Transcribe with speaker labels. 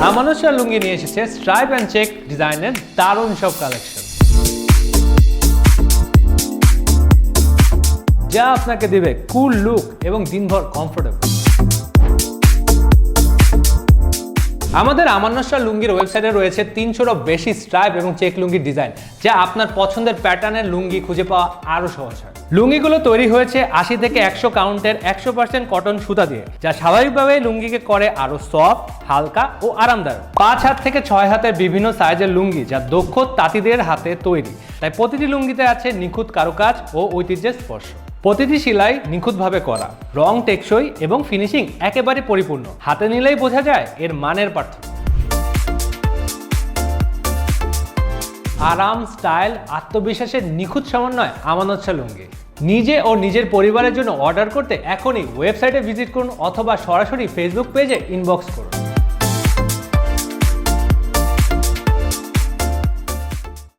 Speaker 1: আমানত শাহ লুঙ্গি নিয়ে এসেছে স্ট্রাইপ অ্যান্ড চেক ডিজাইনের দারুণ সব কালেকশন, যা আপনাকে দেবে কুল লুক এবং দিনভর কমফোর্টেবল। আমাদের আমানত শাহ লুঙ্গির ওয়েবসাইটে রয়েছে 300-এরও বেশি স্ট্রাইপ এবং চেক লুঙ্গির ডিজাইন, যা আপনার পছন্দের প্যাটার্নের লুঙ্গি খুঁজে পাওয়া আরও সহজ হয়। লুঙ্গিগুলো তৈরি হয়েছে 80 থেকে 100 কাউন্টের 100% কটন সুতা দিয়ে, যা স্বাভাবিকভাবেই লুঙ্গিকে করে আরও সফট, হালকা ও আরামদায়ক। 5 হাত থেকে 6 হাতের বিভিন্ন সাইজের লুঙ্গি, যা দক্ষ তাঁতিদের হাতে তৈরি, তাই প্রতিটি লুঙ্গিতে আছে নিখুঁত কারুকাজ ও ঐতিহ্যের স্পর্শ। প্রতিটি সেলাই নিখুঁতভাবে করা, রং টেকসই এবং ফিনিশিং একেবারে পরিপূর্ণ। হাতে নিলেই বোঝা যায় এর মানের পার্থক্য। আরাম, স্টাইল, আত্মবিশ্বাসের নিখুঁত সমন্বয় আমানত শাহ লুঙ্গি। নিজে ও নিজের পরিবারের জন্য অর্ডার করতে এখনই ওয়েবসাইটে ভিজিট করুন অথবা সরাসরি ফেসবুক পেজে ইনবক্স করুন।